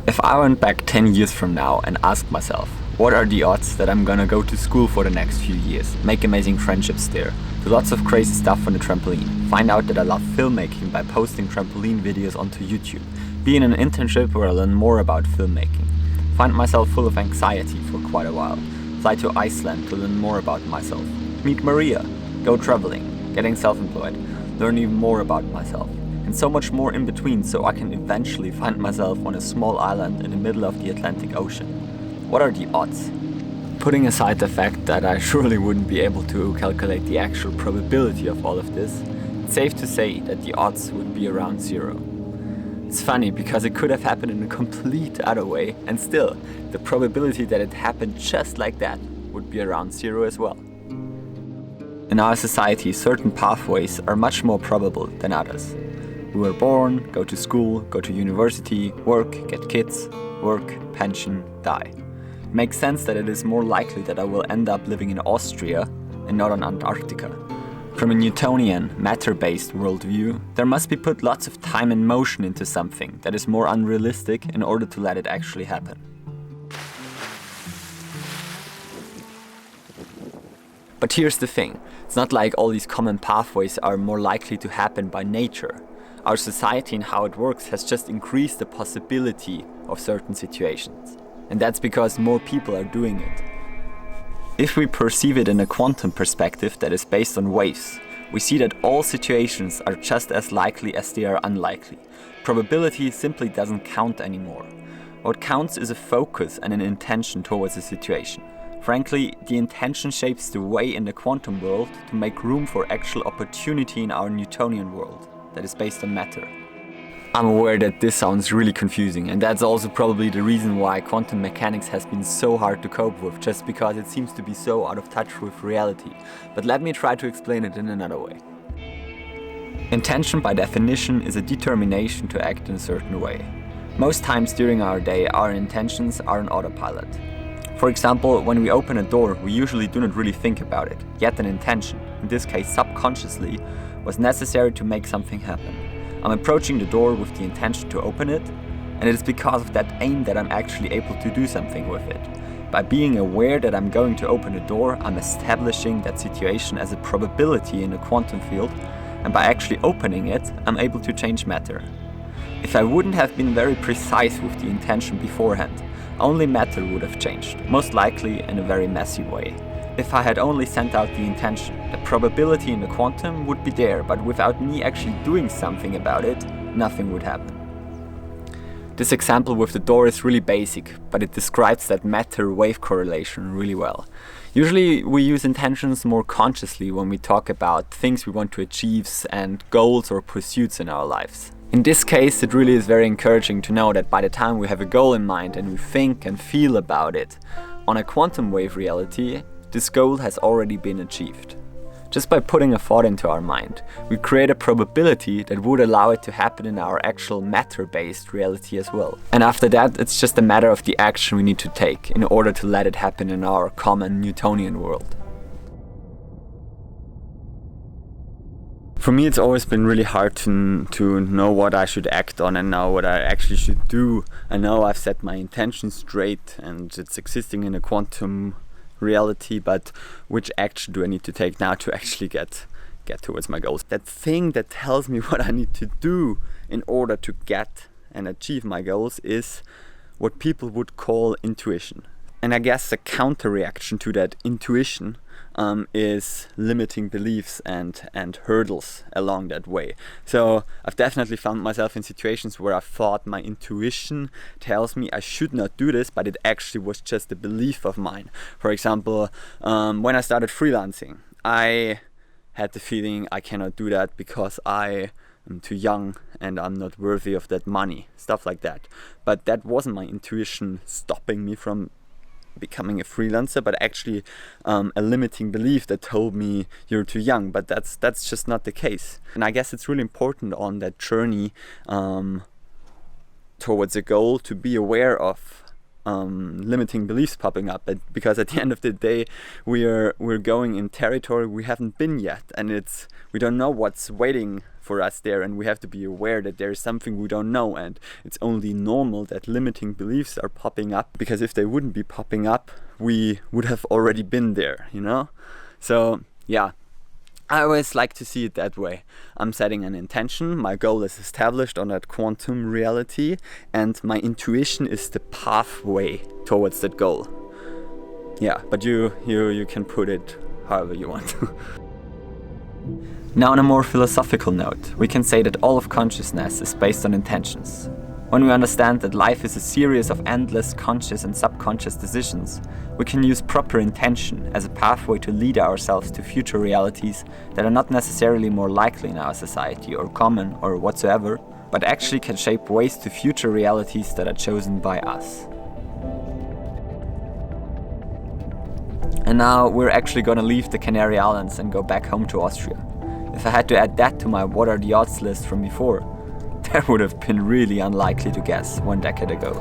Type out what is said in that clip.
If I went back 10 years from now and asked myself, what are the odds that I'm gonna go to school for the next few years, make amazing friendships there, do lots of crazy stuff on the trampoline, find out that I love filmmaking by posting trampoline videos onto YouTube, be in an internship where I learn more about filmmaking, find myself full of anxiety for quite a while, fly to Iceland to learn more about myself, meet Maria, go traveling, getting self-employed, learn even more about myself, and so much more in between, so I can eventually find myself on a small island in the middle of the Atlantic Ocean. What are the odds? Putting aside the fact that I surely wouldn't be able to calculate the actual probability of all of this, it's safe to say that the odds would be around zero. It's funny because it could have happened in a complete other way, and still, the probability that it happened just like that would be around zero as well. In our society, certain pathways are much more probable than others. We were born, go to school, go to university, work, get kids, work, pension, die. It makes sense that it is more likely that I will end up living in Austria and not on Antarctica. From a Newtonian, matter-based worldview, there must be put lots of time and motion into something that is more unrealistic in order to let it actually happen. But here's the thing, it's not like all these common pathways are more likely to happen by nature. Our society and how it works has just increased the possibility of certain situations. And that's because more people are doing it. If we perceive it in a quantum perspective that is based on waves, we see that all situations are just as likely as they are unlikely. Probability simply doesn't count anymore. What counts is a focus and an intention towards a situation. Frankly, the intention shapes the way in the quantum world to make room for actual opportunity in our Newtonian world that is based on matter. I'm aware that this sounds really confusing, and that's also probably the reason why quantum mechanics has been so hard to cope with, just because it seems to be so out of touch with reality. But let me try to explain it in another way. Intention by definition is a determination to act in a certain way. Most times during our day, our intentions are on autopilot. For example, when we open a door, we usually do not really think about it, yet an intention, in this case subconsciously, was necessary to make something happen. I'm approaching the door with the intention to open it, and it is because of that aim that I'm actually able to do something with it. By being aware that I'm going to open the door, I'm establishing that situation as a probability in the quantum field, and by actually opening it, I'm able to change matter. If I wouldn't have been very precise with the intention beforehand, only matter would have changed, most likely in a very messy way. If I had only sent out the intention, the probability in the quantum would be there, but without me actually doing something about it, nothing would happen. This example with the door is really basic, but it describes that matter-wave correlation really well. Usually we use intentions more consciously when we talk about things we want to achieve and goals or pursuits in our lives. In this case, it really is very encouraging to know that by the time we have a goal in mind and we think and feel about it, on a quantum wave reality, this goal has already been achieved. Just by putting a thought into our mind, we create a probability that would allow it to happen in our actual matter-based reality as well. And after that, it's just a matter of the action we need to take in order to let it happen in our common Newtonian world. For me, it's always been really hard to know what I should act on and know what I actually should do. I know I've set my intention straight and it's existing in a quantum reality, but which action do I need to take now to actually get towards my goals? That thing that tells me what I need to do in order to get and achieve my goals is what people would call intuition. And I guess the counter reaction to that intuition is limiting beliefs and hurdles along that way. So I've definitely found myself in situations where I thought my intuition tells me I should not do this, but it actually was just a belief of mine. For example, when I started freelancing, I had the feeling I cannot do that because I am too young and I'm not worthy of that money, stuff like that. But that wasn't my intuition stopping me from becoming a freelancer, but actually a limiting belief that told me you're too young. But that's just not the case. And I guess it's really important on that journey towards a goal to be aware of limiting beliefs popping up, because at the end of the day we're going in territory we haven't been yet, and we don't know what's waiting for us there, and we have to be aware that there is something we don't know, and it's only normal that limiting beliefs are popping up, because if they wouldn't be popping up, we would have already been there, you know? So yeah, I always like to see it that way. I'm setting an intention, my goal is established on that quantum reality, and my intuition is the pathway towards that goal. Yeah, but you can put it however you want. Now, on a more philosophical note, we can say that all of consciousness is based on intentions. When we understand that life is a series of endless conscious and subconscious decisions, we can use proper intention as a pathway to lead ourselves to future realities that are not necessarily more likely in our society or common or whatsoever, but actually can shape ways to future realities that are chosen by us. And now we're actually gonna leave the Canary Islands and go back home to Austria. If I had to add that to my what are the odds list from before, that would have been really unlikely to guess 1 decade ago.